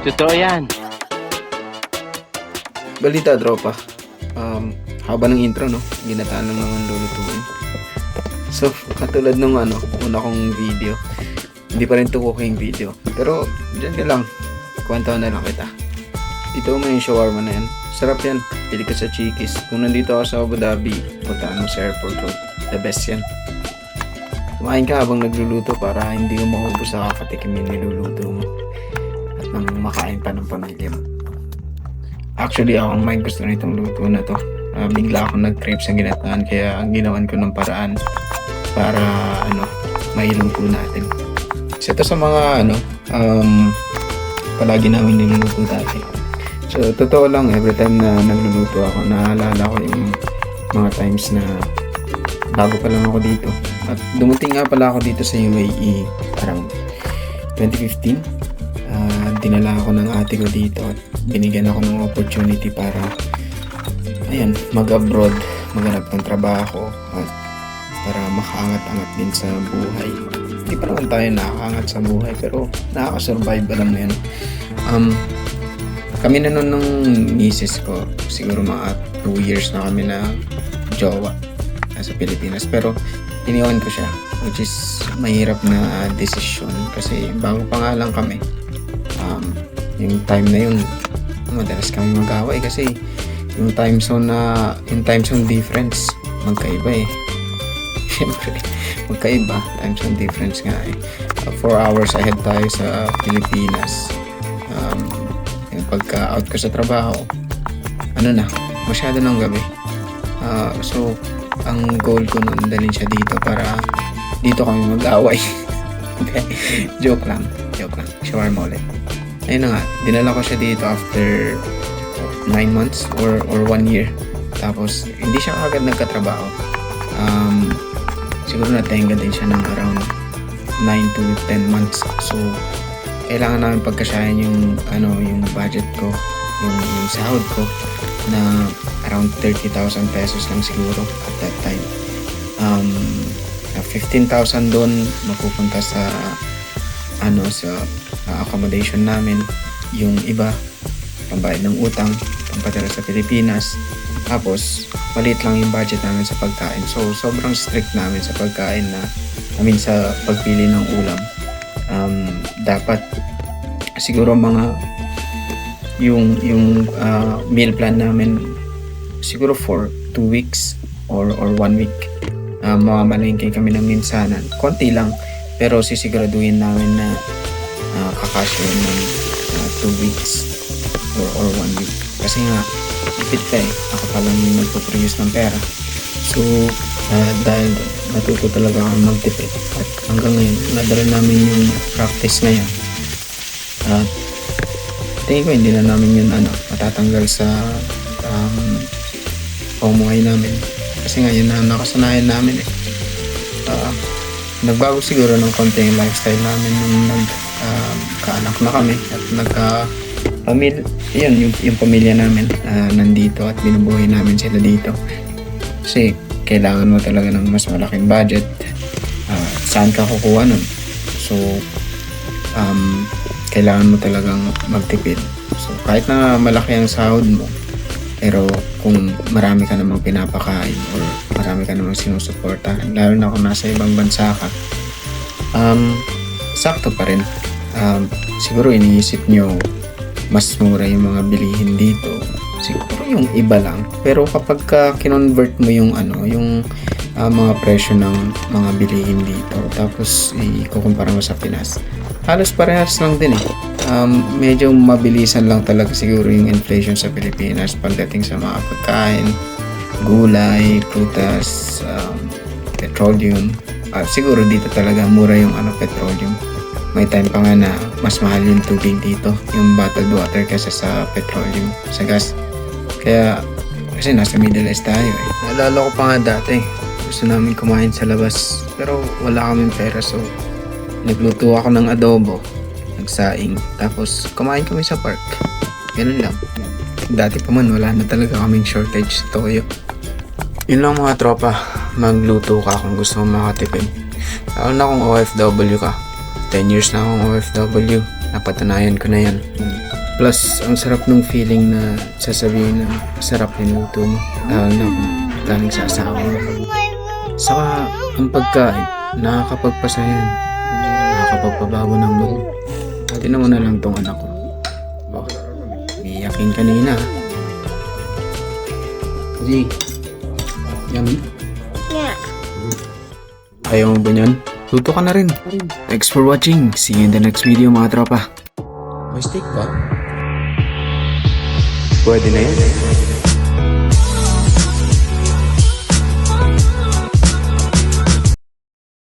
totoo yan. Balita, tropa. Haba ng intro, no? Ginataan ng mga lulutuin. So, katulad nung una kong video, hindi pa rin tukukin video. Pero, dyan ka lang. Kwento na lang kita. Ito mo yung shawarma na yan. Sarap yan. Pili ka sa Chikis. Kung nandito ako sa Abu Dhabi, puntaan mo sa airport road. The best yan. Kumain ka habang nagluluto para hindi mo maubos sa kakatikim yung niluluto mo. At nang makain pa ng pamilya mo. Actually, ako ang gusto nitong luto na to. Bigla akong nag-crave sa ginataan kaya ang ginawan ko ng paraan para mailuto natin. Isa to sa mga palagi namin niluluto dati. So, totoo lang, every time na nagluluto ako, naalala ko yung mga times na bago pa lang ako dito. At dumating nga pala ako dito sa UAE parang 2015. Dinala ako ng ate ko dito at binigyan ako ng opportunity para mag-abroad, maghanap ng trabaho at para makaangat-angat din sa buhay. Hindi pa naman tayo nakaangat sa buhay pero nakaka-survive, alam mo yun. Kami na nun ng misis ko, siguro mga 2 years na kami na jowa sa Pilipinas, pero iniwan ko siya, which is mahirap na desisyon kasi bago pa nga lang kami. Yung time na yun, madalas kami mag-away kasi yung time zone difference magkaiba eh. Siyempre, magkaiba, time zone difference nga eh. 4 hours ahead tayo sa Pilipinas. Yung pagka-out ko sa trabaho, masyado ng gabi. So, ang goal ko nun, dalhin siya dito para dito kami mag-away. Okay. Joke lang. Shawarma ulit. Ayun na nga, dinala ko siya dito after 9 months or 1 year. Tapos, hindi siya agad nagkatrabaho. Siguro natenga din siya ng around 9 to 10 months. So, kailangan namin pagkasyahin yung budget ko, yung sahod ko na around 30,000 pesos lang siguro at that time. 15,000 doon mapupunta sa accommodation namin, yung iba pambayad ng utang, pampatira sa Pilipinas, tapos maliit lang yung budget namin sa pagkain. So sobrang strict namin sa pagkain sa pagpili ng ulam. Dapat siguro yung meal plan namin siguro for 2 weeks or 1 week. Mamamalingkin kami ng minsanan, konti lang, pero sisiguraduhin namin na kakasya ng 2 weeks or 1 week. Kasi nga, ipit ka eh. Ako pa lang yung nagpo-produce ng pera. So, dahil natuto talaga akong magtipid. At hanggang ngayon, nadala namin yung practice na yan. At tingin ko hindi na namin yun matatanggal sa pamumuhay namin. Kasi nga yun na nakasanayan namin eh. Nagbago siguro ng konti yung lifestyle namin nung nagkaanak na kami at yung pamilya namin nandito at binubuhay namin sila dito. Kasi kailangan mo talaga ng mas malaking budget. Saan ka kukuha nun? So, kailangan mo talagang magtipid. So, kahit na malaki ang sahod mo, pero kung marami ka namang pinapakain or marami ka namang sinusuportahan, lalo na kung nasa ibang bansa ka, sakto pa rin. Siguro iniisip nyo mas mura yung mga bilihin dito. Siguro yung iba lang. Pero kapag kinonvert mo yung mga presyo ng mga bilihin dito, tapos ikukumpara mo sa Pinas, halos parehas lang din eh. Medyo mabilisan lang talaga siguro yung inflation sa Pilipinas pagdating sa mga pagkain, gulay, prutas, petroleum. Siguro dito talaga mura yung petroleum. May time pa nga na mas mahal yung tubig dito, yung bottled water kaysa sa petroleum, sa gas. Kaya kasi nasa Middle East tayo eh. Naalala ko pa nga dati, gusto namin kumain sa labas pero wala kaming pera, so nagluto ako ng adobo, nagsaing, tapos kumain kami sa park. Ganun lang. Dati pa man wala na talaga kaming shortage sa toyo. Yun lang mga tropa, magluto ka kung gusto mong makatipid. Lalo na kung OFW ka. 10 years na akong OFW, napatunayan ko na yan. Plus, ang sarap ng feeling na sasabihin na sarap niluto mo. Lalo na kung galing sa asawa mo. Saka, ang pagkain, nakakapagpasayan. Nakakapagpabago ng mood. Tinan mo na lang tong anak ko. Oh, umiyakin kanina. G, yummy? Yeah. Ayaw mo ba yan? Luto ka na rin. Thanks for watching. See you in the next video mga tropa. May steak ba? Pwede na yan.